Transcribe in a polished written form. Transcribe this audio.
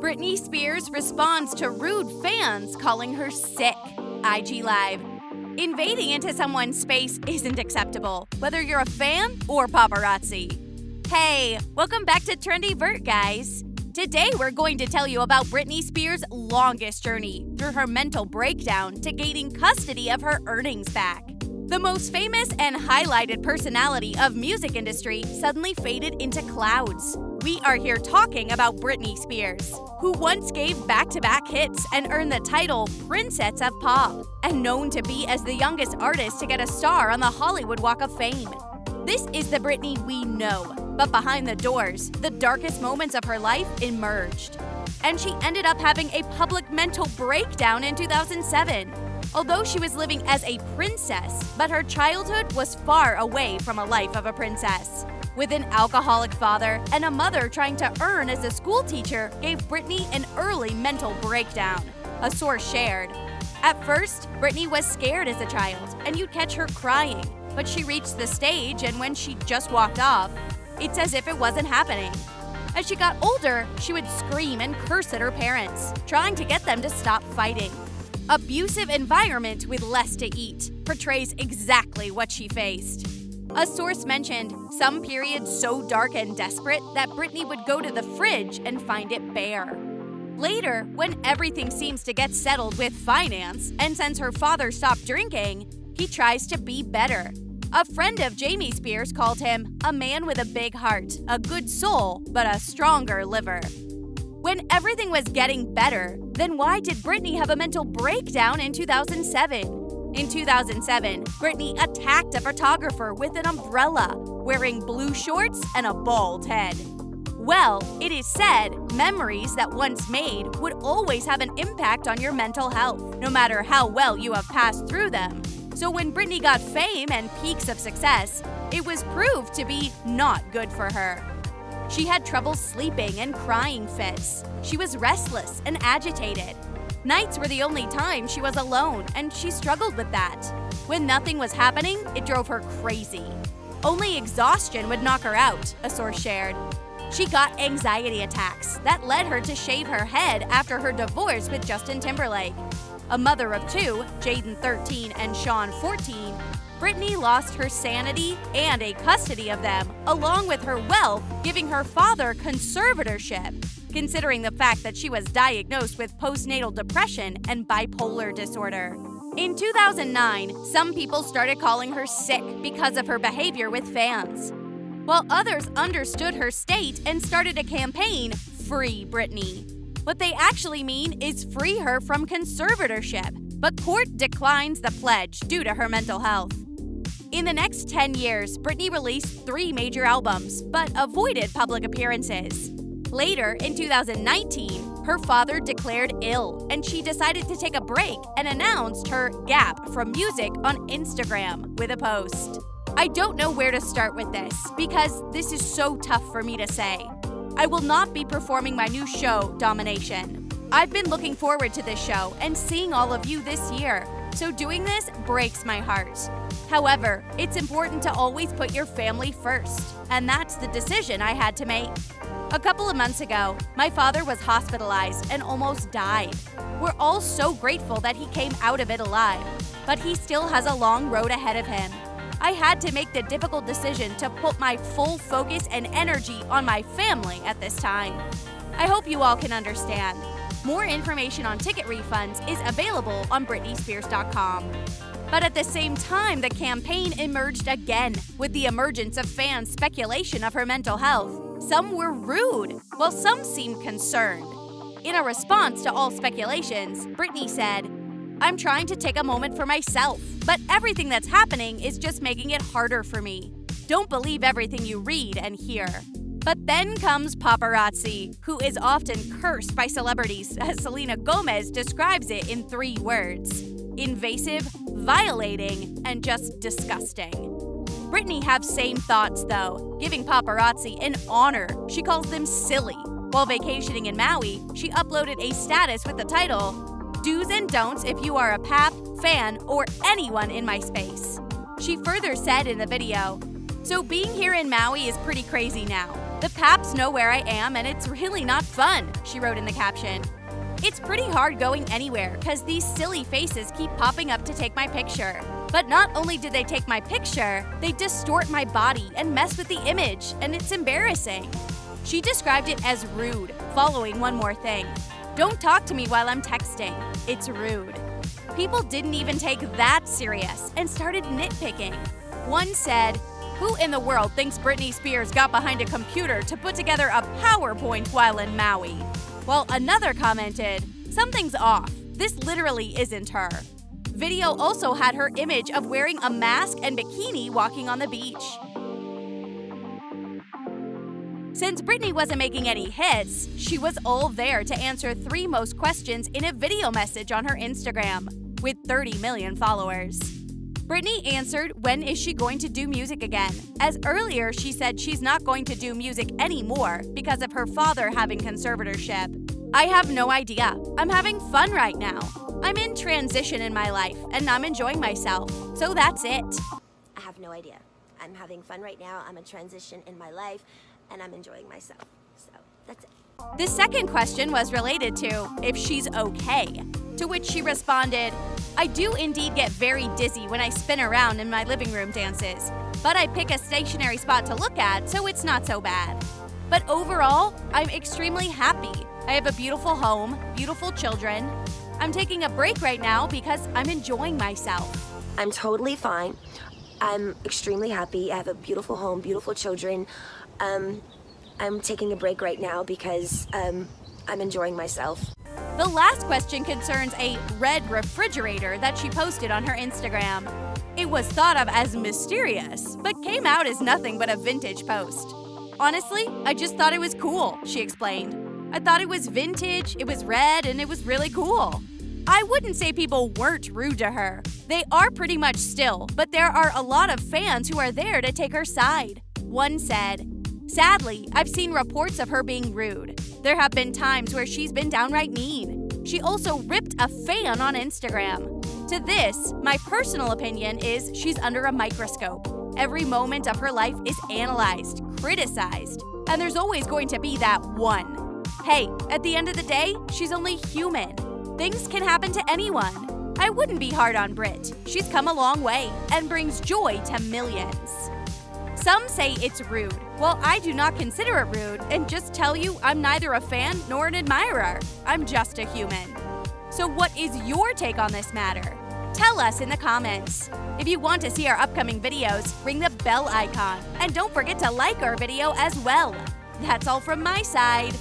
Britney Spears responds to rude fans calling her sick. IG Live. Invading into someone's space isn't acceptable, whether you're a fan or paparazzi. Hey, welcome back to Trendy Vert, guys. Today we're going to tell you about Britney Spears' longest journey through her mental breakdown to gaining custody of her earnings back. The most famous and highlighted personality of music industry suddenly faded into clouds. We are here talking about Britney Spears, who once gave back-to-back hits and earned the title Princess of Pop, and known to be as the youngest artist to get a star on the Hollywood Walk of Fame. This is the Britney we know, but behind the doors, the darkest moments of her life emerged. And she ended up having a public mental breakdown in 2007. Although she was living as a princess, but her childhood was far away from a life of a princess. With an alcoholic father and a mother trying to earn as a school teacher gave Britney an early mental breakdown, a source shared. At first, Britney was scared as a child, and you'd catch her crying. But she reached the stage, and when she just walked off, it's as if it wasn't happening. As she got older, she would scream and curse at her parents, trying to get them to stop fighting. Abusive environment with less to eat portrays exactly what she faced. A source mentioned some periods so dark and desperate that Britney would go to the fridge and find it bare. Later, when everything seems to get settled with finance, and since her father stopped drinking, he tries to be better. A friend of Jamie Spears called him a man with a big heart, a good soul, but a stronger liver. When everything was getting better, then why did Britney have a mental breakdown in 2007? In 2007, Britney attacked a photographer with an umbrella, wearing blue shorts and a bald head. Well, it is said memories that once made would always have an impact on your mental health, no matter how well you have passed through them. So when Britney got fame and peaks of success, it was proved to be not good for her. She had trouble sleeping and crying fits. She was restless and agitated. Nights were the only time she was alone, and she struggled with that. When nothing was happening, it drove her crazy. Only exhaustion would knock her out, a source shared. She got anxiety attacks that led her to shave her head after her divorce with Justin Timberlake. A mother of two, Jaden 13 and Sean 14, Britney lost her sanity and a custody of them, along with her wealth, giving her father conservatorship, considering the fact that she was diagnosed with postnatal depression and bipolar disorder. In 2009, some people started calling her sick because of her behavior with fans, while others understood her state and started a campaign, Free Britney. What they actually mean is free her from conservatorship, but court declines the pledge due to her mental health. In the next 10 years, Britney released 3 major albums, but avoided public appearances. Later, in 2019, her father declared ill, and she decided to take a break and announced her gap from music on Instagram with a post. I don't know where to start with this, because this is so tough for me to say. I will not be performing my new show, Domination. I've been looking forward to this show and seeing all of you this year, so doing this breaks my heart. However, it's important to always put your family first, and that's the decision I had to make. A couple of months ago, my father was hospitalized and almost died. We're all so grateful that he came out of it alive, but he still has a long road ahead of him. I had to make the difficult decision to put my full focus and energy on my family at this time. I hope you all can understand. More information on ticket refunds is available on BritneySpears.com. But at the same time, the campaign emerged again with the emergence of fans' speculation of her mental health. Some were rude, while some seemed concerned. In a response to all speculations, Britney said, "I'm trying to take a moment for myself, but everything that's happening is just making it harder for me. Don't believe everything you read and hear." But then comes paparazzi, who is often cursed by celebrities, as Selena Gomez describes it in 3 words: invasive, violating, and just disgusting. Britney have same thoughts though, giving paparazzi an honor. She calls them silly. While vacationing in Maui, she uploaded a status with the title, "Do's and don'ts if you are a pap, fan, or anyone in my space." She further said in the video, "So being here in Maui is pretty crazy now. "The Paps know where I am and it's really not fun," she wrote in the caption. "It's pretty hard going anywhere because these silly faces keep popping up to take my picture. But not only do they take my picture, they distort my body and mess with the image, and it's embarrassing." She described it as rude, following one more thing. "Don't talk to me while I'm texting. It's rude." People didn't even take that serious and started nitpicking. One said, "Who in the world thinks Britney Spears got behind a computer to put together a PowerPoint while in Maui?" While another commented, "Something's off. This literally isn't her." Video also had her image of wearing a mask and bikini walking on the beach. Since Britney wasn't making any hits, she was all there to answer 3 most questions in a video message on her Instagram, with 30 million followers. Britney answered when is she going to do music again, as earlier she said she's not going to do music anymore because of her father having conservatorship. "I have no idea. I'm having fun right now. I'm in transition in my life and I'm enjoying myself. So that's it." I have no idea. I'm having fun right now. I'm in transition in my life and I'm enjoying myself. So that's it. The second question was related to if she's okay, to which she responded, "I do indeed get very dizzy when I spin around in my living room dances, but I pick a stationary spot to look at, so it's not so bad. But overall, I'm extremely happy. I have a beautiful home, beautiful children. I'm taking a break right now because I'm enjoying myself." I'm totally fine. I'm extremely happy. I have a beautiful home, beautiful children. I'm taking a break right now because I'm enjoying myself. The last question concerns a red refrigerator that she posted on her Instagram. It was thought of as mysterious, but came out as nothing but a vintage post. "Honestly, I just thought it was cool," she explained. "I thought it was vintage, it was red, and it was really cool." I wouldn't say people weren't rude to her. They are pretty much still, but there are a lot of fans who are there to take her side. One said, "Sadly, I've seen reports of her being rude. There have been times where she's been downright mean. She also ripped a fan on Instagram. To this, my personal opinion is she's under a microscope. Every moment of her life is analyzed, criticized, and there's always going to be that one. Hey, at the end of the day, she's only human. Things can happen to anyone. I wouldn't be hard on Brit. She's come a long way and brings joy to millions." Some say it's rude. Well, I do not consider it rude and just tell you I'm neither a fan nor an admirer. I'm just a human. So what is your take on this matter? Tell us in the comments. If you want to see our upcoming videos, ring the bell icon and don't forget to like our video as well. That's all from my side.